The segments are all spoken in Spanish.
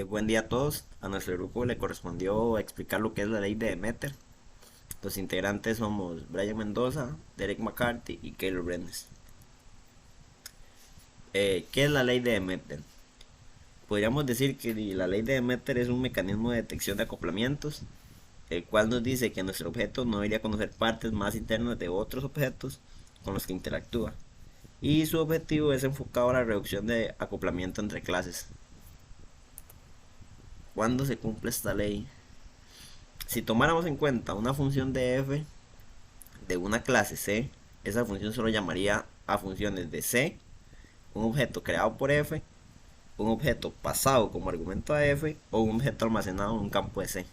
Buen día a todos. A nuestro grupo le correspondió explicar lo que es la ley de Demeter. Los integrantes somos Brian Mendoza, Derek McCarthy y Keylor Brenes. ¿Qué es la ley de Demeter? Podríamos decir que la ley de Demeter es un mecanismo de detección de acoplamientos, el cual nos dice que nuestro objeto no debería conocer partes más internas de otros objetos con los que interactúa. Y su objetivo es enfocado a la reducción de acoplamiento entre clases. ¿Cuándo se cumple esta ley? Si tomáramos en cuenta una función de f de una clase C, esa función solo llamaría a funciones de C, un objeto creado por F, un objeto pasado como argumento a F o un objeto almacenado en un campo de C.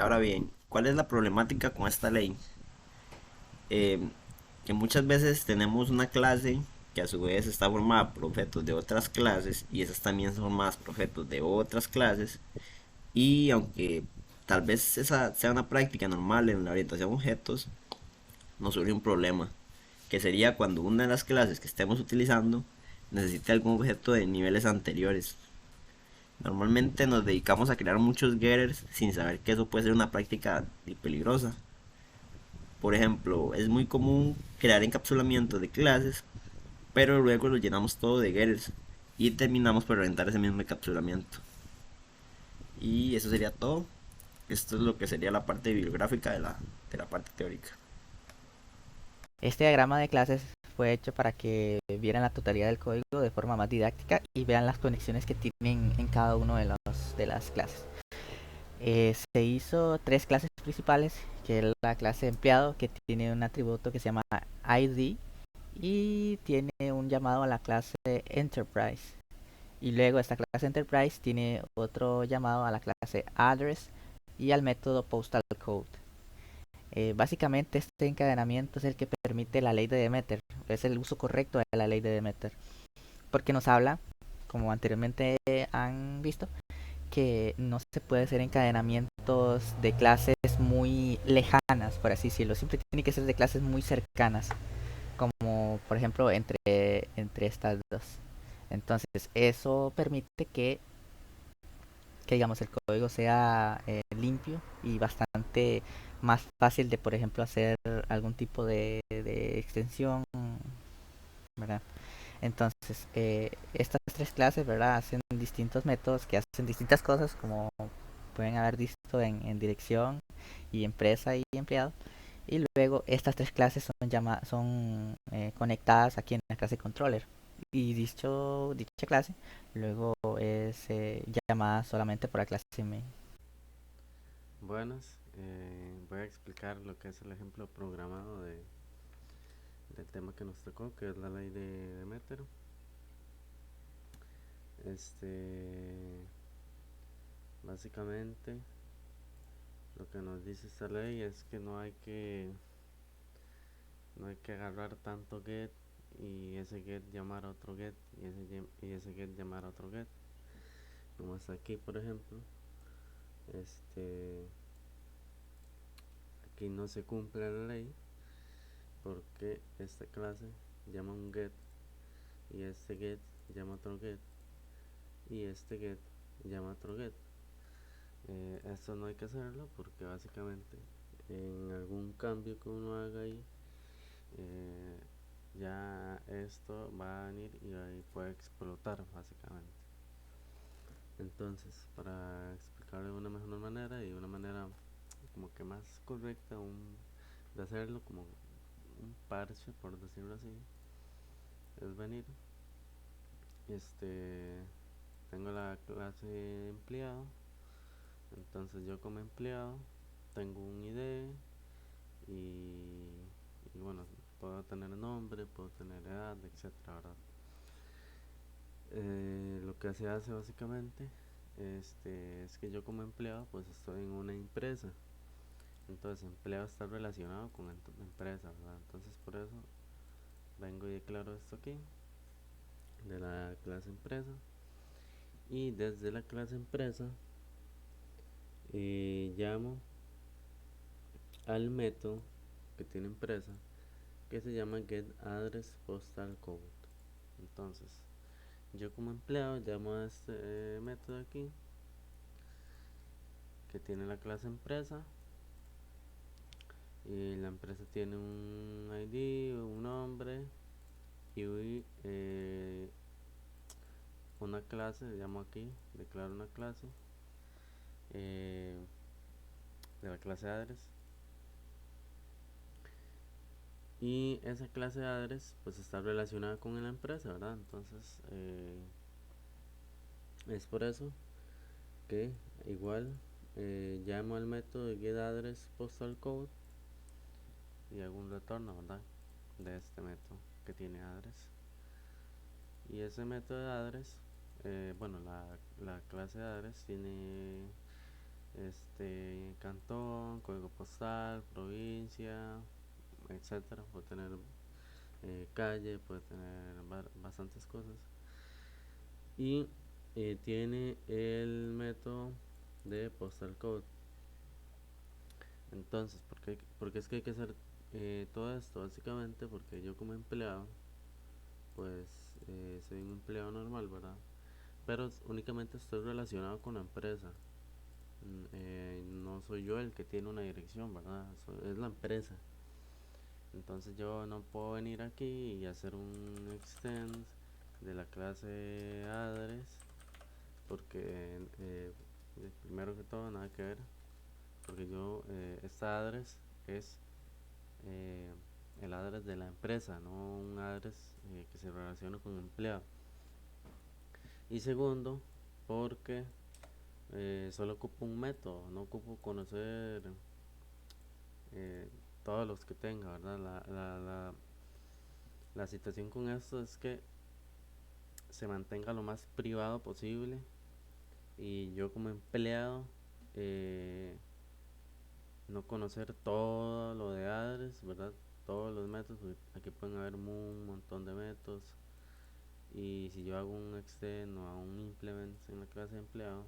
Ahora bien, ¿cuál es la problemática con esta ley? Eh, que muchas veces tenemos una clase que a su vez está formada por objetos de otras clases y esas también son formadas por objetos de otras clases, y aunque tal vez esa sea una práctica normal en la orientación a objetos, nos surge un problema, que sería cuando una de las clases que estemos utilizando necesite algún objeto de niveles anteriores. Normalmente nos dedicamos a crear muchos getters sin saber que eso puede ser una práctica peligrosa. Por ejemplo, es muy común crear encapsulamientos de clases, pero luego lo llenamos todo de getters y terminamos por reventar ese mismo encapsulamiento. Y eso sería todo. Esto es lo que sería la parte bibliográfica de la parte teórica. Este diagrama de clases fue hecho para que vieran la totalidad del código de forma más didáctica y vean las conexiones que tienen en cada uno de las clases. Se hizo tres clases principales, que es la clase empleado, que tiene un atributo que se llama ID, y tiene un llamado a la clase Enterprise. Y luego esta clase Enterprise tiene otro llamado a la clase Address y al método Postal Code. Básicamente este encadenamiento es el que permite la ley de Demeter, es el uso correcto de la ley de Demeter, porque nos habla, como anteriormente han visto, que no se puede hacer encadenamientos de clases muy lejanas, por así decirlo, siempre tiene que ser de clases muy cercanas, como por ejemplo entre estas dos. Entonces eso permite que digamos el código sea limpio y bastante más fácil de, por ejemplo, hacer algún tipo de extensión, ¿verdad? Entonces, estas tres clases, ¿verdad? Hacen distintos métodos que hacen distintas cosas, como pueden haber visto en dirección y empresa y empleado. Y luego estas tres clases son conectadas aquí en la clase controller. Y dicha clase luego es llamada solamente por la clase main. Buenas, voy a explicar lo que es el ejemplo programado del tema que nos tocó, que es la ley de Demeter. Este, básicamente, lo que nos dice esta ley es que no hay que agarrar tanto get y ese get llamar a otro get y ese get llamar a otro get. Como está aquí, por ejemplo, este, aquí no se cumple la ley porque esta clase llama un get y este get llama otro get y este get llama otro get. Esto no hay que hacerlo porque básicamente en algún cambio que uno haga ahí, eh, ya esto va a venir y ahí puede explotar básicamente. Entonces, para explicarlo de una mejor manera y de una manera como que más correcta de hacerlo, como un parche por decirlo así, es venir, este, tengo la clase empleado. Entonces yo como empleado tengo un ID y bueno, puedo tener nombre, puedo tener edad, etcétera, ¿verdad? Lo que se hace básicamente es que yo como empleado pues estoy en una empresa. Entonces empleado está relacionado con empresa, ¿verdad? Entonces por eso vengo y declaro esto aquí de la clase empresa. Y desde la clase empresa llamo al método que tiene empresa, que se llama get address postal code. Entonces yo como empleado llamo a este método aquí que tiene la clase empresa, y la empresa tiene un ID, un nombre y una clase. Llamo aquí, declaro una clase eh, de la clase address, y esa clase de address pues está relacionada con la empresa, ¿verdad? Entonces es por eso que igual llamo al método de getAddress postal code y hago un retorno, ¿verdad? De este método que tiene address. Y ese método de address, bueno, la clase de address tiene cantón, código postal, provincia, etcétera. Puede tener calle, puede tener bastantes cosas. Y tiene el método de postal code. Entonces, porque es que hay que hacer todo esto? Básicamente porque yo como empleado, pues soy un empleado normal, ¿verdad? Pero únicamente estoy relacionado con la empresa. No soy yo el que tiene una dirección, ¿verdad? Es la empresa. Entonces yo no puedo venir aquí y hacer un extend de la clase address, porque primero que todo nada que ver, porque yo esta address es eh, el address de la empresa, no un address que se relaciona con un empleado. Y segundo, porque solo ocupo un método, no ocupo conocer eh, todos los que tenga, ¿verdad? La situación con esto es que se mantenga lo más privado posible, y yo como empleado eh, no conocer todo lo de address, ¿verdad? Todos los métodos, porque aquí pueden haber un montón de métodos, y si yo hago un extend o un implement en la clase de empleado,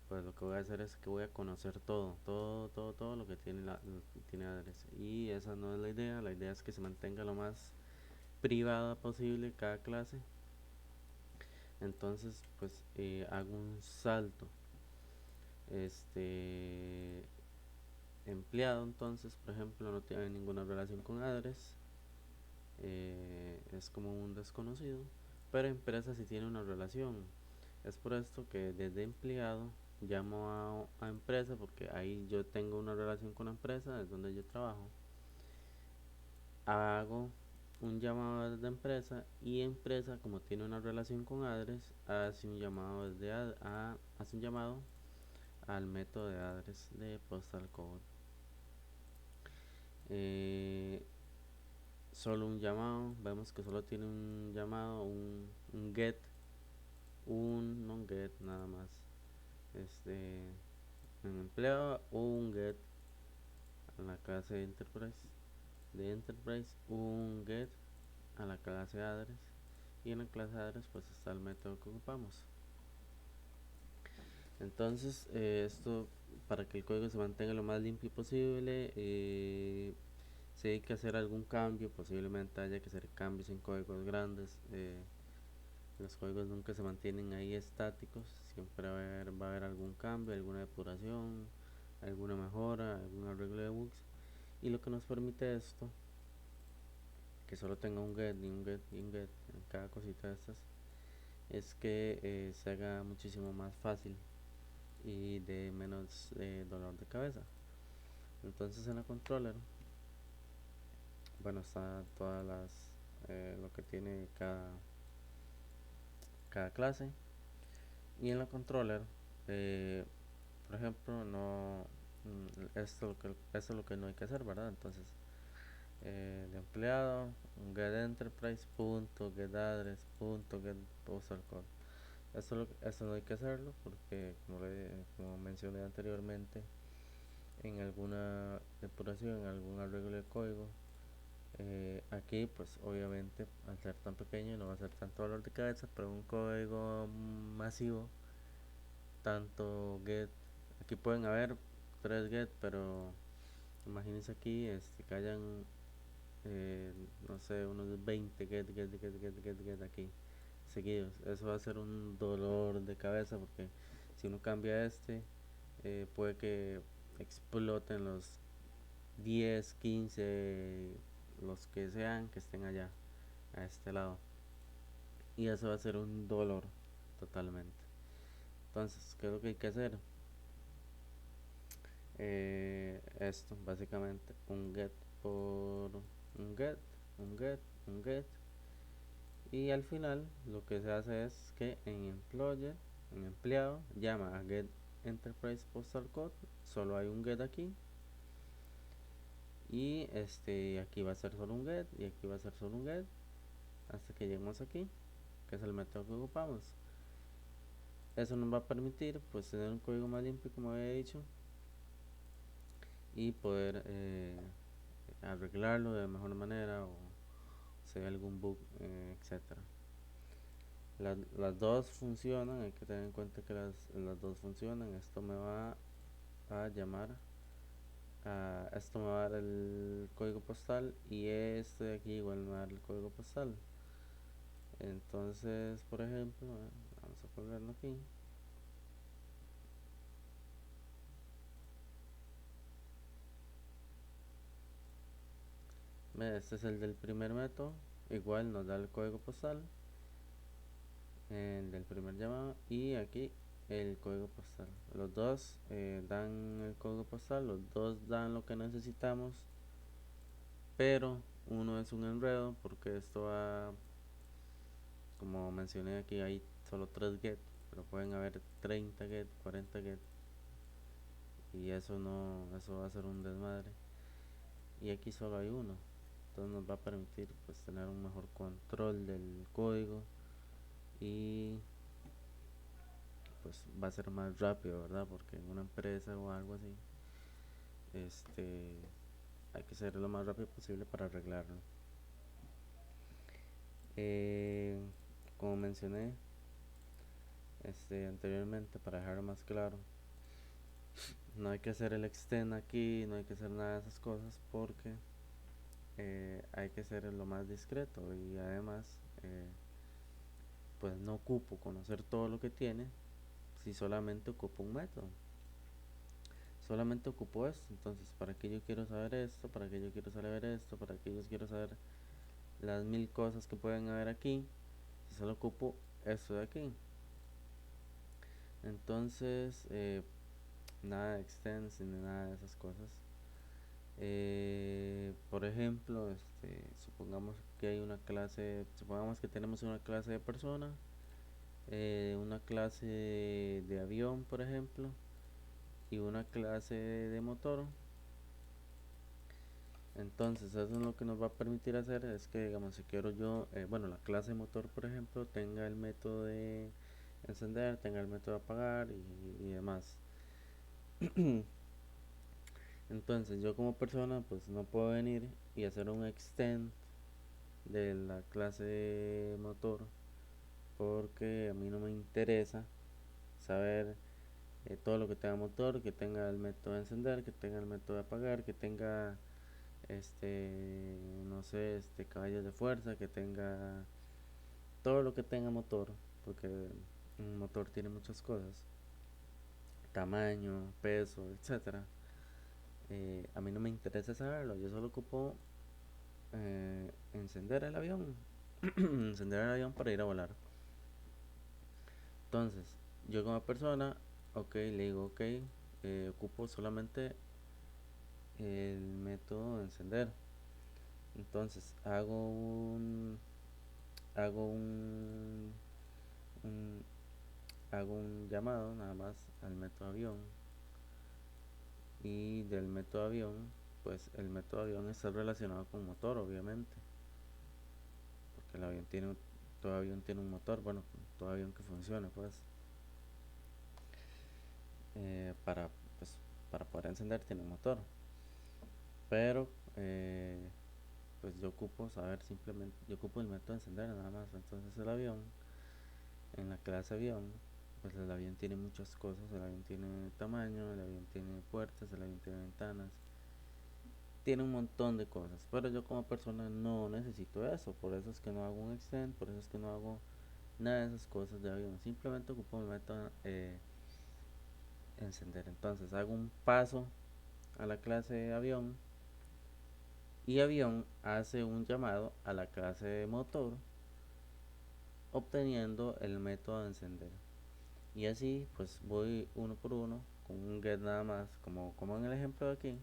pues lo que voy a hacer es que voy a conocer todo lo que tiene lo que tiene address, y esa no es la idea. La idea es que se mantenga lo más privada posible cada clase. Entonces pues hago un salto este empleado. Entonces por ejemplo no tiene ninguna relación con address, es como un desconocido, pero empresa sí tiene una relación. Es por esto que desde empleado llamo a empresa, porque ahí yo tengo una relación con la empresa, es donde yo trabajo. Hago un llamado desde empresa, y empresa, como tiene una relación con address, hace un llamado hace un llamado al método de address de postal code. eh, Solo un llamado, vemos que solo tiene un llamado, un get, un non get nada más. Un empleado, un get a la clase de enterprise, un get a la clase address, y en la clase address pues está el método que ocupamos. Entonces esto, para que el código se mantenga lo más limpio posible, si hay que hacer algún cambio, posiblemente haya que hacer cambios en códigos grandes. Los códigos nunca se mantienen ahí estáticos, siempre va a haber algún cambio, alguna depuración, alguna mejora, algún arreglo de bugs. Y lo que nos permite esto, que solo tenga un get y un get y un get en cada cosita de estas, es que se haga muchísimo más fácil y de menos dolor de cabeza. Entonces en la controller, bueno, está todas lo que tiene cada clase. Y en la controller, eh, por ejemplo, no, esto es lo que no hay que hacer, ¿verdad? Entonces de empleado, get enterprise punto get address punto get postal code. Esto no hay que hacerlo, porque como mencioné anteriormente, en alguna depuración, en algún arreglo de código, aquí pues obviamente al ser tan pequeño no va a ser tanto dolor de cabeza, pero un código masivo, tanto get, aquí pueden haber 3 get, pero imagínense aquí que hayan no sé, unos 20 get aquí seguidos. Eso va a ser un dolor de cabeza porque si uno cambia puede que exploten los 10 15 los que sean que estén allá, a este lado. Y eso va a ser un dolor totalmente. Entonces, ¿qué es lo que hay que hacer? Esto, básicamente, un get por un get, un get, un get. Y al final lo que se hace es que en employer, en empleado, llama a get enterprise postal code. Solo hay un get aquí. Y aquí va a ser solo un get y aquí va a ser solo un get hasta que lleguemos aquí, que es el método que ocupamos. Eso nos va a permitir pues tener un código más limpio, como había dicho, y poder arreglarlo de mejor manera, o si hay algún bug, etcétera. Las dos funcionan, hay que tener en cuenta que las dos funcionan. Esto me va a llamar esto me va a dar el código postal, y este de aquí igual me va a dar el código postal. Entonces, por ejemplo, vamos a ponerlo aquí. Este es el del primer método, igual nos da el código postal, el del primer llamado, y aquí el código postal. Los dos dan el código postal, los dos dan lo que necesitamos, pero uno es un enredo porque esto va, como mencioné, aquí hay solo 3 get, pero pueden haber 30 get, 40 get, y eso no, eso va a ser un desmadre. Y aquí solo hay uno, entonces nos va a permitir pues tener un mejor control del código, y pues va a ser más rápido, ¿verdad? Porque en una empresa o algo así, hay que ser lo más rápido posible para arreglarlo. Eh, Como mencioné anteriormente, para dejarlo más claro, no hay que hacer el extend aquí, no hay que hacer nada de esas cosas, porque hay que ser lo más discreto, y además pues no ocupo conocer todo lo que tiene si solamente ocupo un método. Solamente ocupo esto, entonces para qué yo quiero saber esto, para qué yo quiero saber esto, para qué yo quiero saber las 1000 cosas que pueden haber aquí si solo ocupo esto de aquí. Entonces nada de extends ni nada de esas cosas. Por ejemplo, supongamos que hay una clase, supongamos que tenemos una clase de persona, una clase de avión, por ejemplo, y una clase de motor. Entonces eso es lo que nos va a permitir hacer, es que digamos, si quiero yo, bueno, la clase de motor, por ejemplo, tenga el método de encender, tenga el método de apagar y demás. Entonces yo como persona pues no puedo venir y hacer un extend de la clase de motor, porque a mí no me interesa saber todo lo que tenga motor, que tenga el método de encender, que tenga el método de apagar, que tenga no sé, caballos de fuerza, que tenga todo lo que tenga motor, porque un motor tiene muchas cosas, tamaño, peso, etcétera. A mí no me interesa saberlo, yo solo ocupo encender el avión, encender el avión para ir a volar. Entonces, yo como persona, ok, le digo, ok, ocupo solamente el método de encender. Entonces, hago un, hago un llamado nada más al método avión, y del método avión, pues el método avión está relacionado con motor, obviamente, porque todo avión tiene un motor, bueno, todo avión que funcione, pues, para, pues, para poder encender tiene un motor, pero pues yo ocupo saber simplemente, yo ocupo el método de encender nada más. Entonces el avión, en la clase avión, pues el avión tiene muchas cosas, el avión tiene tamaño, el avión tiene puertas, el avión tiene ventanas, tiene un montón de cosas, pero yo como persona no necesito eso, por eso es que no hago un extend, por eso es que no hago nada de esas cosas de avión, simplemente ocupo mi método encender. Entonces hago un paso a la clase de avión y avión hace un llamado a la clase de motor obteniendo el método de encender. Y así pues voy uno por uno con un get nada más, como en el ejemplo de aquí,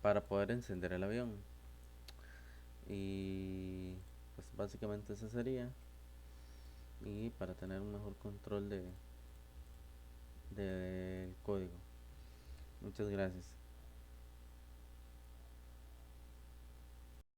para poder encender el avión. Y pues básicamente eso sería. Y para tener un mejor control del código. Muchas gracias.